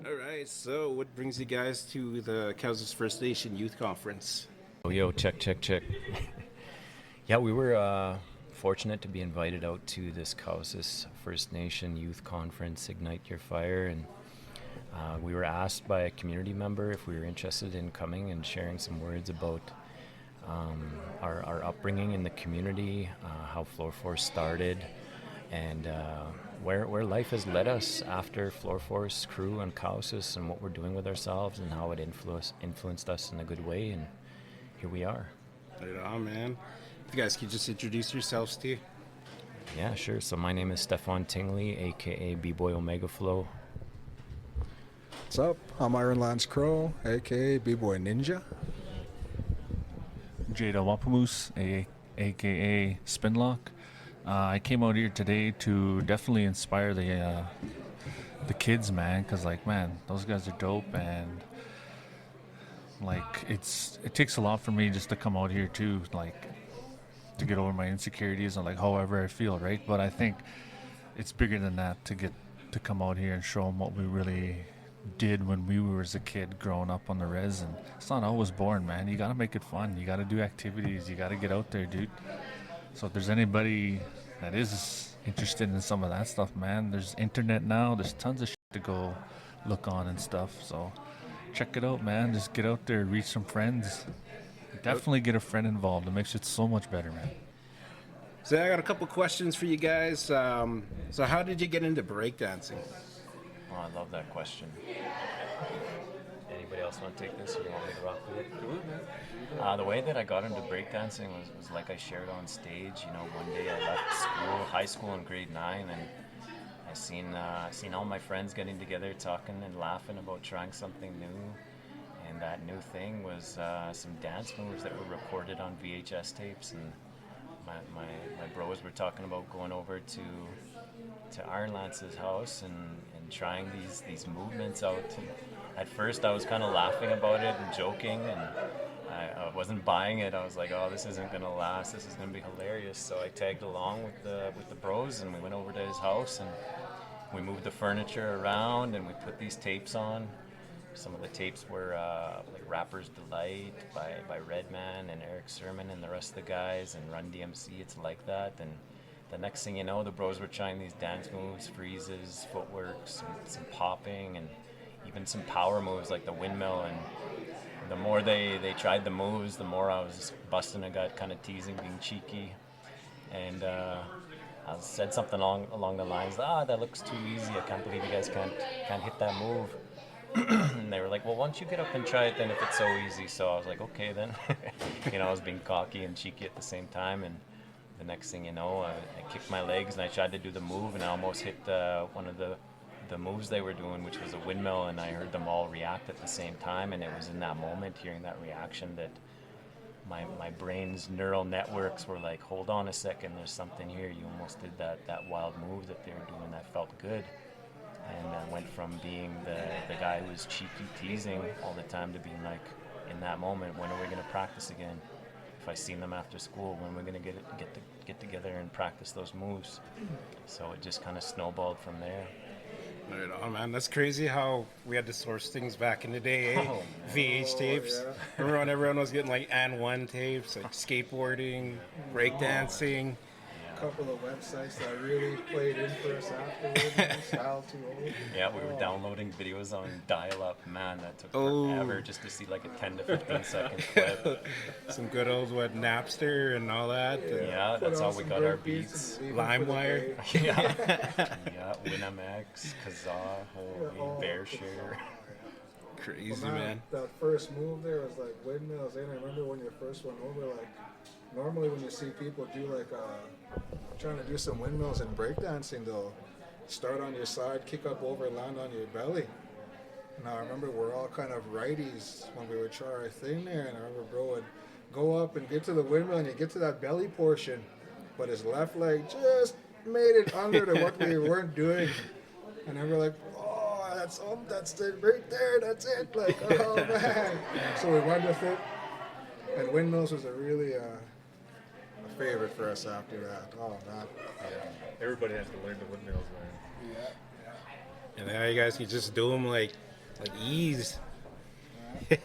All right, so what brings you guys to the Cowessess First Nation Youth Conference? Oh, yo, check, check, check. Yeah, we were fortunate to be invited out to this Cowessess First Nation Youth Conference, Ignite Your Fire, and we were asked by a community member if we were interested in coming and sharing some words about our upbringing in the community, how Floor Force started, and where life has led us after Floor Force crew and Cowessess, and what we're doing with ourselves and how it influenced us in a good way. And here we are. Right on, man. If you guys could just introduce yourselves to you. Yeah, sure. So my name is Stefan Tingley, aka B-Boy Omega Flow. What's up? I'm Iron Lance Crow, aka B-Boy Ninja. Jada Wapamoose, aka Spinlock. I came out here today to definitely inspire the kids, man, because those guys are dope, and it takes a lot for me just to come out here too, to get over my insecurities and however I feel, right? But I think it's bigger than that to come out here and show them what we really did when we were as a kid growing up on the res. And it's not always boring, man. You gotta make it fun. You gotta do activities. You gotta get out there, dude. So if there's anybody that is interested in some of that stuff, man, there's internet now. There's tons of shit to go look on and stuff. So check it out, man. Just get out there, reach some friends. Definitely get a friend involved. It makes it so much better, man. So I got a couple questions for you guys. So how did you get into breakdancing? Oh, I love that question. Anybody else want to take this, or you want me to rock with it? The way that I got into breakdancing was like I shared on stage. You know, one day I left school, high school in grade 9, and I seen all my friends getting together, talking and laughing about trying something new. And that new thing was some dance moves that were recorded on VHS tapes. And my bros were talking about going over to Iron Lance's house and trying these movements out. And at first I was kind of laughing about it and joking, and I wasn't buying it. I was like, oh, this isn't gonna last, this is gonna be hilarious. So I tagged along with the bros, and we went over to his house and we moved the furniture around and we put these tapes on. Some of the tapes were like Rapper's Delight by Redman and Eric Sermon and the rest of the guys, and Run DMC, It's Like That. And the next thing you know, the bros were trying these dance moves, freezes, footwork, some popping, and even some power moves like the windmill. And the more they tried the moves, the more I was just busting a gut, kind of teasing, being cheeky. And I said something along the lines, that looks too easy. I can't believe you guys can't hit that move. And they were like, well, why don't you get up and try it then if it's so easy? So I was like, okay then. I was being cocky and cheeky at the same time. And the next thing you know, I kicked my legs and I tried to do the move, and I almost hit one of the moves they were doing, which was a windmill, and I heard them all react at the same time. And it was in that moment, hearing that reaction, that my brain's neural networks were like, hold on a second, there's something here. You almost did that wild move that they were doing that felt good. And I went from being the guy who was cheeky teasing all the time to being like, in that moment, when are we going to practice again? If I seen them after school, when are we going to get together and practice those moves? So it just kind of snowballed from there. Right on, man. That's crazy how we had to source things back in the day, eh? Oh, VH tapes. yeah. Remember when everyone was getting like N1 tapes, like skateboarding, breakdancing. Couple of websites that really played in for us afterwards. Style too old. Yeah, we were downloading videos on dial-up. Man, that took forever just to see like a 10 to 15 second clip. Some good old Napster and all that. Yeah, Put that's on how we some got our break beats beats. and leave them for the LimeWire. day. Yeah, Winamax, Kazaa, holy bear share. Crazy, Well, man. that first move there was like windmills. And I remember when you first went over, normally when you see people do trying to do some windmills and breakdancing, they'll start on your side, kick up over, land on your belly. Now I remember we're all kind of righties when we would try our thing there, and I remember bro would go up and get to the windmill, and you get to that belly portion, but his left leg just made it under to what we weren't doing, and then we're like, oh, that's it right there, that's it, like, oh man. So we went with it, and windmills was a really a favorite for us after that. Oh man. Everybody has to learn the windmills, man. And now you guys can just do them like Like ease. Yeah,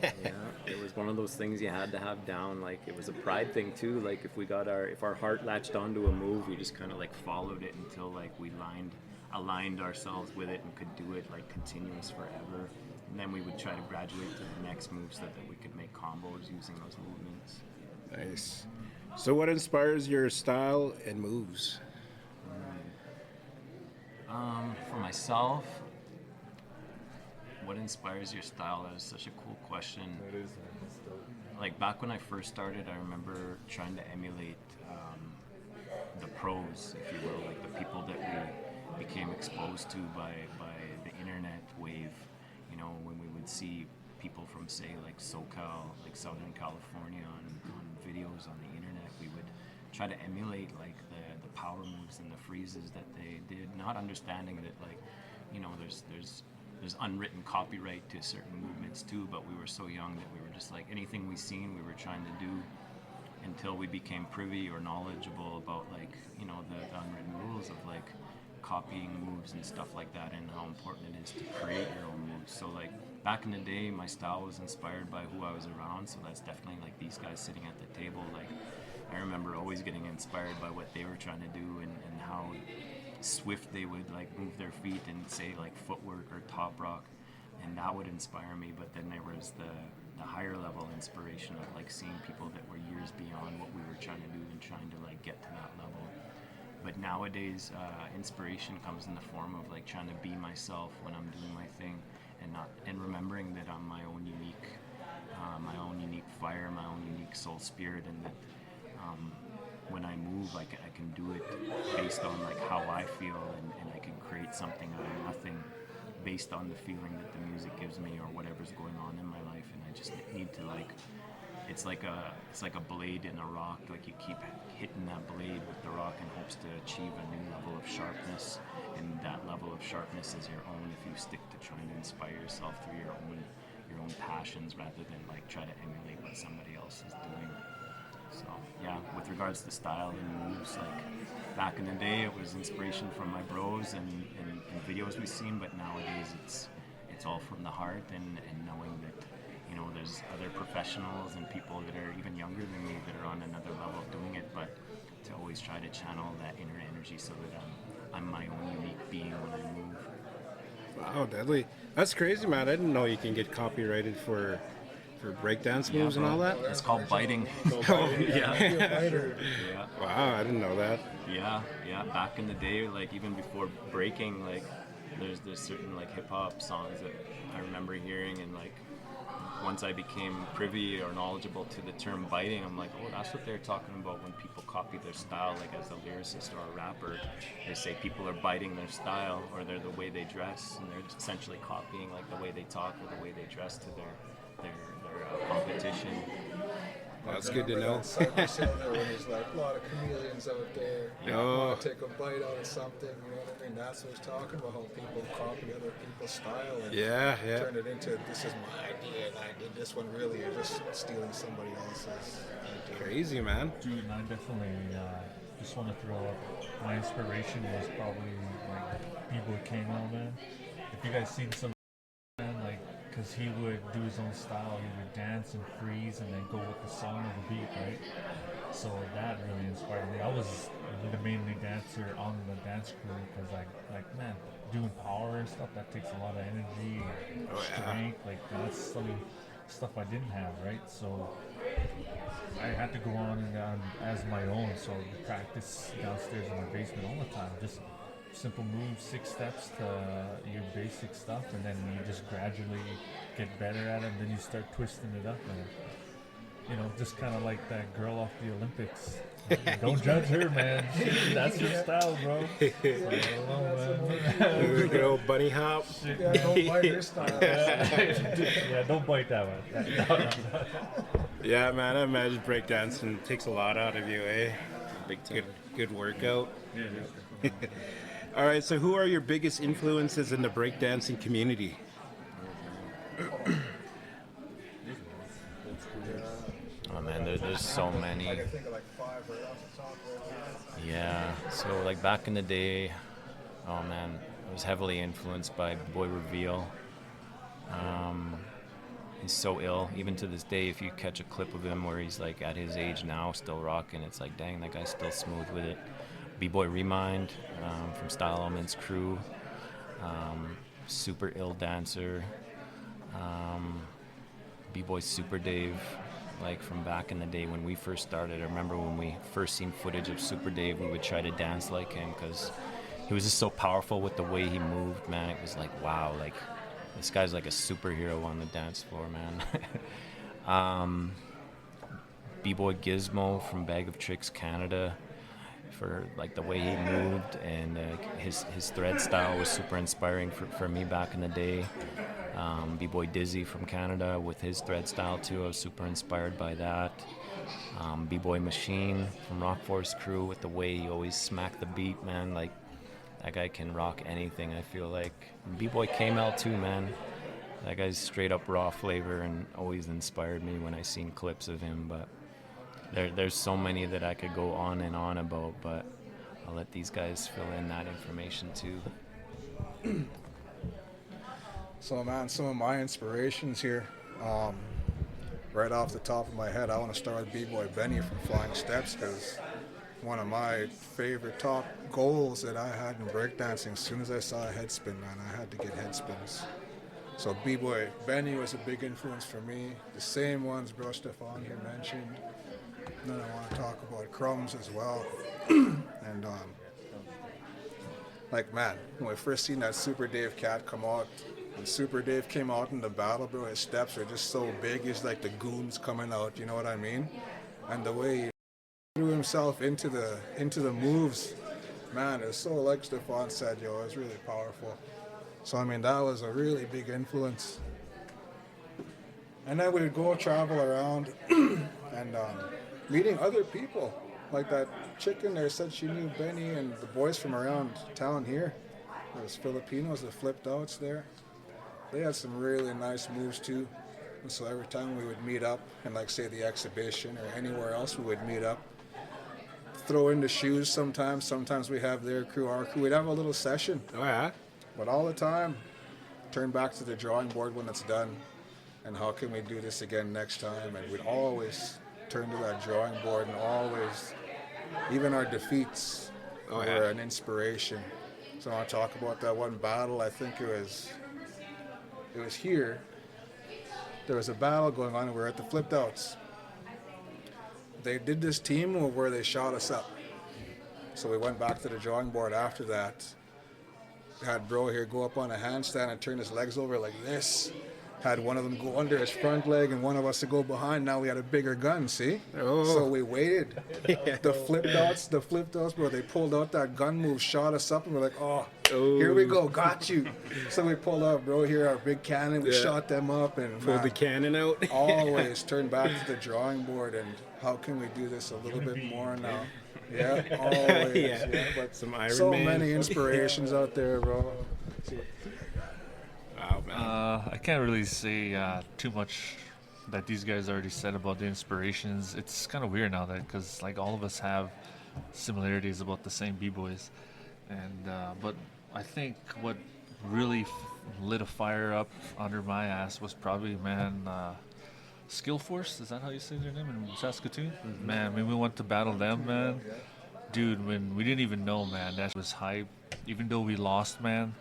it was one of those things you had to have down. Like it was a pride thing too. Like if our heart latched onto a move, we just kind of like followed it until like we aligned ourselves with it and could do it like continuous forever. And then we would try to graduate to the next move so that we could make combos using those movements. Nice. So what inspires your style and moves? For myself, what inspires your style? That is such a cool question. It is. Like back when I first started, I remember trying to emulate the pros, if you will, like the people that we became exposed to by the internet wave. You know, when we would see people from, say, like SoCal, like Southern California on videos on the internet, we would try to emulate like the power moves and the freezes that they did, not understanding that, like, you know, there's unwritten copyright to certain movements too, but we were so young that we were just like, anything we seen we were trying to do, until we became privy or knowledgeable about, like, you know, the unwritten rules of like copying moves and stuff like that, and how important it is to create your own moves. So like back in the day, my style was inspired by who I was around, so that's definitely like these guys sitting at the table. Like I remember always getting inspired by what they were trying to do, and how swift they would like move their feet and say like footwork or top rock, and that would inspire me. But then there was the higher level inspiration of like seeing people that were years beyond what we were trying to do and trying to like get to that level. But nowadays, inspiration comes in the form of like trying to be myself when I'm doing my thing, and remembering that I'm my own unique fire, my own unique soul spirit, and that when I move, I can do it based on like how I feel, and I can create something out of nothing based on the feeling that the music gives me or whatever's going on in my life. And I just need to like, it's like a blade in a rock. Like you keep hitting that blade with the rock in hopes to achieve a new level of sharpness, and that level of sharpness is your own if you stick to trying to inspire yourself through your own passions, rather than like try to emulate what somebody else is doing. So yeah, with regards to style and moves, like back in the day, it was inspiration from my bros and videos we've seen, but nowadays it's all from the heart, and knowing that, you know, there's other professionals and people that are even younger than me that are on another level of doing it, but to always try to channel that inner energy so that I'm my own unique being when I move. Wow, deadly. That's crazy, man. I didn't know you can get copyrighted for breakdance moves and all that. It's called biting. Yeah. Yeah. Wow, I didn't know that. Yeah. Back in the day, like even before breaking, like there's certain like hip hop songs that I remember hearing, and like once I became privy or knowledgeable to the term biting, I'm like, oh, that's what they're talking about when people copy their style. Like as a lyricist or a rapper, they say people are biting their style, or they're the way they dress, and they're essentially copying like the way they talk or the way they dress to their competition. That's good to know. Cyber Center, where there's like a lot of chameleons out there. Oh. Want to take a bite out of something, you know what I mean? That's what he's talking about, how people copy other people's style and Yeah. turn it into, this is my idea and I did this one. Really, you're just stealing somebody else's idea. Crazy, man. Dude, I definitely just want to throw up. My inspiration was probably like B-Boy Kano, man. If you guys seen some, man, like, because he would do his own style, he would dance and freeze and then go with the song of the beat, right? So that really inspired me. I was the mainly dancer on the dance crew because, like man, doing power and stuff, that takes a lot of energy, strength. Like that's some stuff I didn't have, right? So I had to go on and on as my own. So we practice downstairs in the basement all the time, just simple moves, 6 steps to your basic stuff, and then you just gradually get better at it, and then you start twisting it up, and you know, just kind of like that girl off the Olympics. Don't judge her, man. That's your style, bro. So, I don't know, man. Good old bunny hop. Yeah, don't bite your style. Yeah, don't bite that one. Yeah, man. I imagine breakdancing takes a lot out of you, eh? Big time. Good workout. Yeah. All right, so who are your biggest influences in the breakdancing community? Oh man, there's so many. I can think of like 5 right off the top right now. Yeah, so like back in the day, oh man, I was heavily influenced by Boy Reveal. He's so ill. Even to this day, if you catch a clip of him where he's like at his age now, still rocking, it's like, dang, that guy's still smooth with it. B-Boy Remind from Style Elements crew. Super ill dancer. B-Boy Super Dave, like from back in the day when we first started. I remember when we first seen footage of Super Dave, we would try to dance like him because he was just so powerful with the way he moved, man. It was like, wow, like this guy's like a superhero on the dance floor, man. B-Boy Gizmo from Bag of Tricks Canada, for like the way he moved, and his thread style was super inspiring for me back in the day. B-Boy Dizzy from Canada with his thread style too, I was super inspired by that. B-Boy Machine from Rock Force crew with the way he always smacked the beat, man. Like that guy can rock anything, I feel like. B-Boy K-Mel too, man. That guy's straight up raw flavor and always inspired me when I seen clips of him. But there's so many that I could go on and on about, but I'll let these guys fill in that information too. So, man, some of my inspirations here, right off the top of my head, I want to start with B-Boy Benny from Flying Steps, because one of my favorite top goals that I had in breakdancing, as soon as I saw a head spin, man, I had to get head spins. So B-Boy Benny was a big influence for me. The same ones Bro Stefan here mentioned. And then I want to talk about Crumbs as well. And like, man, when I first seen that Super Dave cat come out, when Super Dave came out in the battle, bro, his steps are just so big. He's like the goons coming out, you know what I mean? And the way he threw himself into the moves, man, it's so, like Stefan said, yo, it was really powerful. So I mean, that was a really big influence. And then we would go travel around and meeting other people. Like that chick in there said she knew Benny and the boys from around town here. There was Filipinos that flipped outs there. They had some really nice moves too. And so every time we would meet up and like say the exhibition or anywhere else we would meet up, throw in the shoes sometimes we have their crew, our crew, we'd have a little session. Oh yeah. But all the time, turn back to the drawing board when it's done and how can we do this again next time? And we'd always turn to that drawing board and always, even our defeats were an inspiration. So I want to talk about that one battle. I think it was here. There was a battle going on and we were at the flipped outs. They did this team move where they shot us up. So we went back to the drawing board after that. Had bro here go up on a handstand and turn his legs over like this. Had one of them go under his front leg and one of us to go behind. Now we had a bigger gun, see? Oh. So we waited. The flipped outs, bro, they pulled out that gun move, shot us up, and we're like, oh, here we go, got you. So we pulled out, bro, here, our big cannon. We shot them up and pulled the cannon out. always turn back to the drawing board and how can we do this a little bit more now? Yeah, always. Yeah. But Some Iron so Man. many inspirations out there, bro. Wow, man. I can't really say too much that these guys already said about the inspirations. It's kind of weird now that because like all of us have similarities about the same b-boys, and but I think what really lit a fire up under my ass was probably Skill Force. Is that how you say their name in Saskatoon? Man, when we went to battle them, man, dude, when we didn't even know, man, that was hype. Even though we lost, man,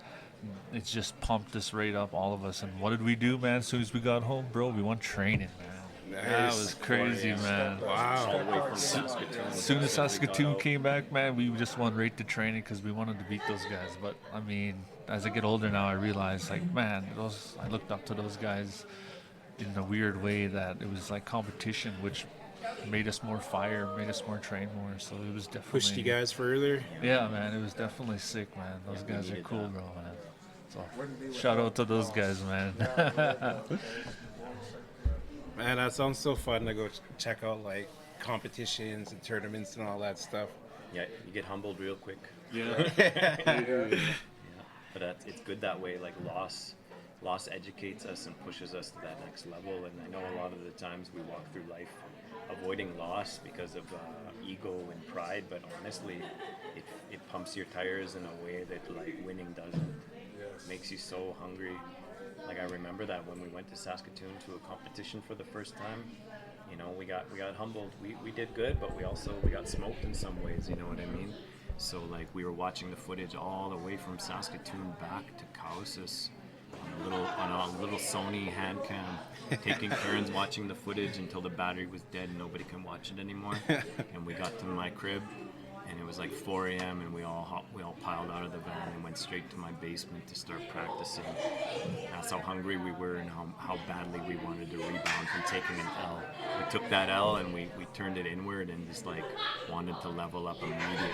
it just pumped us right up, all of us. And what did we do, man? As soon as we got home, bro, we went training, man. That was crazy, man. Wow. All the way from Saskatoon. As soon as Saskatoon came back, man, we just went right to training because we wanted to beat those guys. But I mean, as I get older now, I realize, like, man, I looked up to those guys in a weird way that it was like competition, which made us more fire, made us more train more. So it was definitely Pushed you guys further. Yeah, man, it was definitely sick, man. Those guys are cool, bro, man. So shout out to those guys, man. Man, that sounds so fun to go check out like competitions and tournaments and all that stuff. Yeah, you get humbled real quick. Yeah. Yeah, but it's good that way. Like loss educates us and pushes us to that next level. And I know a lot of the times we walk through life avoiding loss because of ego and pride, but honestly, it pumps your tires in a way that like winning doesn't. It makes you so hungry. Like I I remember that when we went to Saskatoon to a competition for the first time, you know, we got humbled. We did good, but we got smoked in some ways, you know what I mean? So like we were watching the footage all the way from Saskatoon back to Cowessess on a little Sony hand cam, taking turns watching the footage until the battery was dead and nobody can watch it anymore. And we got to my crib, and it was like 4 a.m. and we all piled out of the van and went straight to my basement to start practicing. That's how hungry we were and how badly we wanted to rebound from taking an L. We took that L and we turned it inward and just like wanted to level up immediately.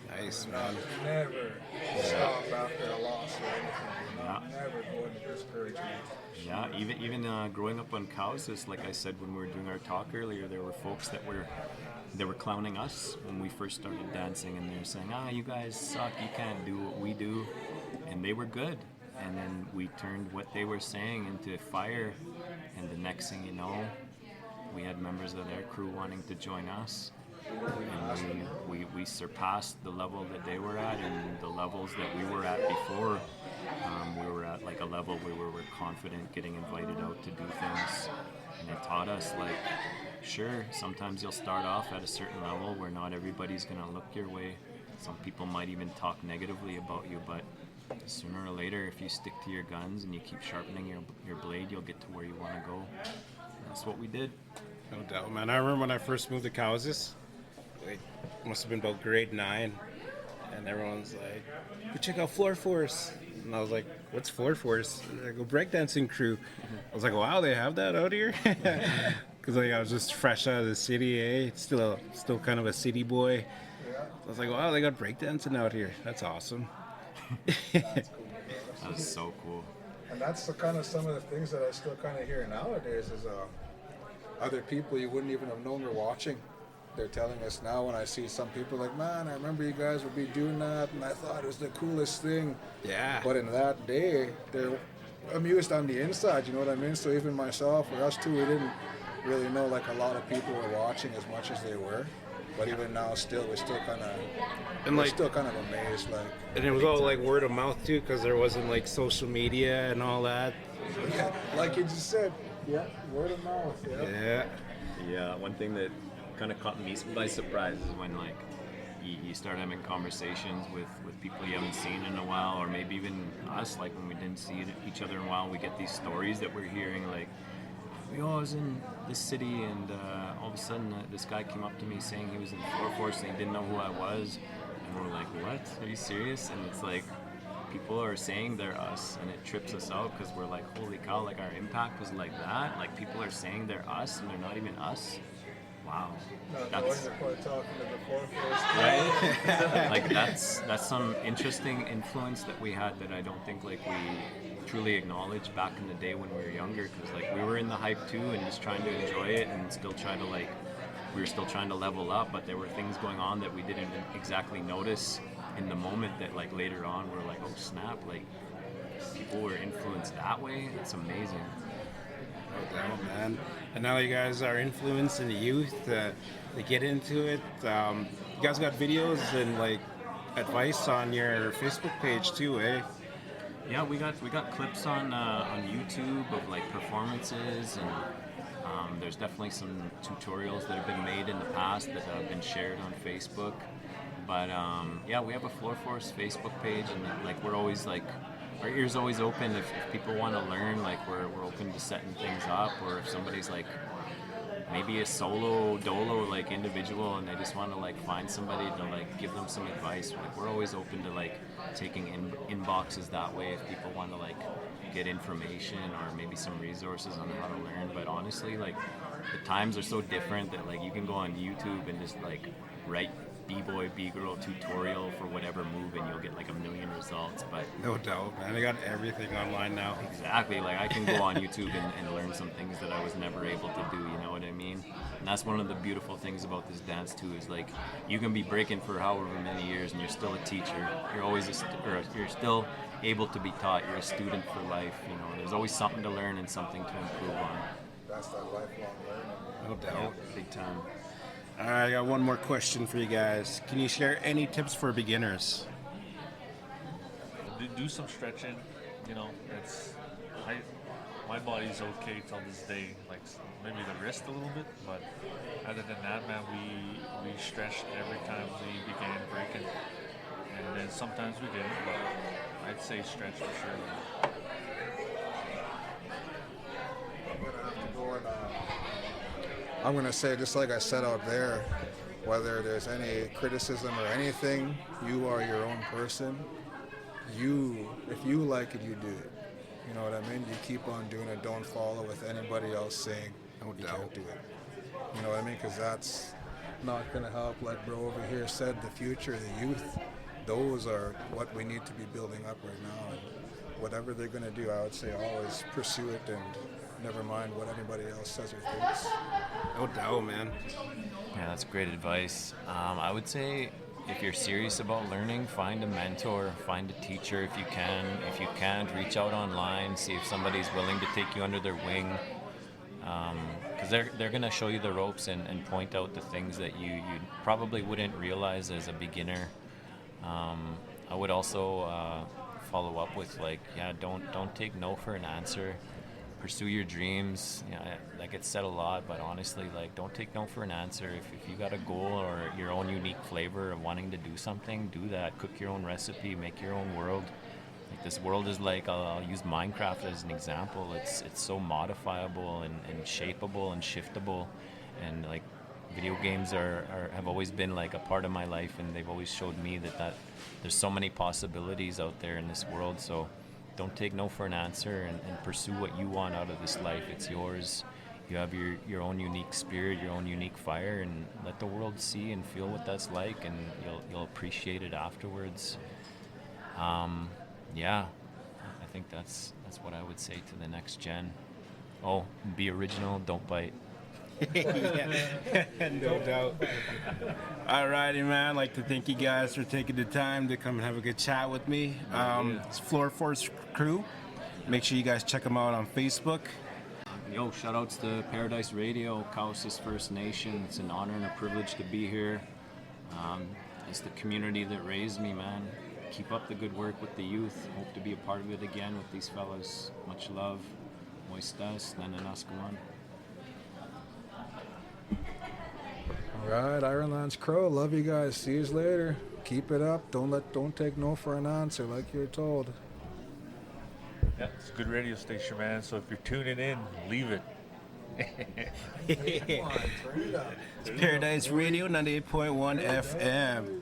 Nice, man. Never stop after a loss or anything. Never go into discouragement. Yeah, even growing up on Cowessess, like I said when we were doing our talk earlier, there were folks that were clowning us when we first started dancing, and they were saying, you guys suck, you can't do what we do. And they were good. And then we turned what they were saying into fire, and the next thing you know, we had members of their crew wanting to join us. And we surpassed the level that they were at, and the levels that we were at before. We were at like a level where we were confident getting invited out to do things. And it taught us, like, sure, sometimes you'll start off at a certain level where not everybody's going to look your way. Some people might even talk negatively about you, but sooner or later, if you stick to your guns and you keep sharpening your blade, you'll get to where you want to go. And that's what we did. No doubt, man. I remember when I first moved to Cowessess, like, must have been about grade 9, and everyone's like, "Go check out Floor Force." And I was like, "What's Floor Force?" And they go, "Breakdancing crew." I was like, "Wow, they have that out here?" Because like I was just fresh out of the city, It's still kind of a city boy. I was like, "Wow, they got breakdancing out here. That's awesome." That's cool. That was so cool. And that's the kind of some of the things that I still kind of hear nowadays is other people you wouldn't even have known were watching. They're telling us now when I see some people like, "Man, I remember you guys would be doing that, and I thought it was the coolest thing." Yeah. But in that day, they're amused on the inside, you know what I mean? So even myself or us too, we didn't really know like a lot of people were watching as much as they were. But even now, we're still kind of amazed, like. And it was all like word of mouth too, because there wasn't like social media and all that. Yeah, like you just said. Yeah, word of mouth. Yeah. Yeah, one thing that kind of caught me by surprise is when like you start having conversations with people you haven't seen in a while, or maybe even us, like when we didn't see each other in a while, we get these stories that we're hearing like, I was in this city and all of a sudden this guy came up to me saying he was in Floor Force and he didn't know who I was, and we're like, "What? Are you serious?" And it's like people are saying they're us, and it trips us out because we're like, holy cow, like our impact was like that. Like people are saying they're us and they're not even us. Wow, that's right. Like that's some interesting influence that we had that I don't think like we truly acknowledged back in the day when we were younger, because like we were in the hype too and just trying to enjoy it and still trying to like we were still trying to level up, but there were things going on that we didn't exactly notice in the moment that like later on we're like, oh snap, like people were influenced that way. It's amazing. No doubt, man. And now you guys are influencing the youth to get into it. You guys got videos and like advice on your Facebook page too, eh? Yeah, we got clips on YouTube of like performances, and there's definitely some tutorials that have been made in the past that have been shared on Facebook. But yeah, we have a Floor Force Facebook page, and like we're always like, our ears always open if people want to learn. Like we're open to setting things up, or if somebody's like maybe a solo dolo like individual and they just want to like find somebody to like give them some advice. Like we're always open to like taking inboxes that way if people want to like get information or maybe some resources on how to learn. But honestly, like the times are so different that like you can go on YouTube and just like write B-boy, B-girl tutorial for whatever move and you'll get like 1 million results. But no doubt, man. I got everything online now. Exactly. Like I can go on YouTube and learn some things that I was never able to do, you know what I mean? And that's one of the beautiful things about this dance too, is like you can be breaking for however many years and you're still a teacher. You're always you're still able to be taught. You're a student for life, you know. There's always something to learn and something to improve on. That's that lifelong learning. No doubt. Yeah, big time. All right, I got one more question for you guys. Can you share any tips for beginners? Do some stretching, you know, I my body's okay till this day. Like maybe the wrist a little bit, but other than that, man, we stretched every time we began breaking, and then sometimes we didn't, but I'd say stretch for sure. I'm gonna have to go and I'm gonna say, just like I said out there, whether there's any criticism or anything, you are your own person. If you like it, you do it. You know what I mean? You keep on doing it. Don't follow with anybody else saying you can't do it. You know what I mean? Because that's not gonna help. Like bro over here said, the future, the youth, those are what we need to be building up right now. And whatever they're gonna do, I would say always pursue it and never mind what anybody else says or thinks. No doubt, man. Yeah, that's great advice. I would say if you're serious about learning, find a mentor, find a teacher if you can. If you can't, reach out online, see if somebody's willing to take you under their wing. Because they're going to show you the ropes and point out the things that you probably wouldn't realize as a beginner. I would also follow up with don't take no for an answer. Pursue your dreams. That gets said a lot, but honestly, don't take no for an answer. If you got a goal or your own unique flavor of wanting to do something, do that. Cook your own recipe, make your own world. This world is I'll use Minecraft as an example. It's so modifiable and shapeable and shiftable, and video games have always been a part of my life, and they've always showed me that there's so many possibilities out there in this world. So don't take no for an answer, and pursue what you want out of this life. It's yours. You have your own unique spirit, your own unique fire, and let the world see and feel what that's like, and you'll appreciate it afterwards. Yeah, I think that's what I would say to the next gen. Oh, be original, don't bite. No doubt. Alrighty, man. I'd like to thank you guys for taking the time to come and have a good chat with me. It's Floor Force Crew. Make sure you guys check them out on Facebook. Yo, shout outs to Paradise Radio, Cowessess First Nation. It's an honor and a privilege to be here. It's the community that raised me, man. Keep up the good work with the youth. Hope to be a part of it again with these fellas. Much love. Mo estás? Nananaskaman. All right, Ironland's Crow. Love you guys. See you later. Keep it up. Don't take no for an answer like you're told. Yeah, it's a good radio station, man. So if you're tuning in, leave it. Come on, turn it up. It's Paradise Radio 98.1 FM.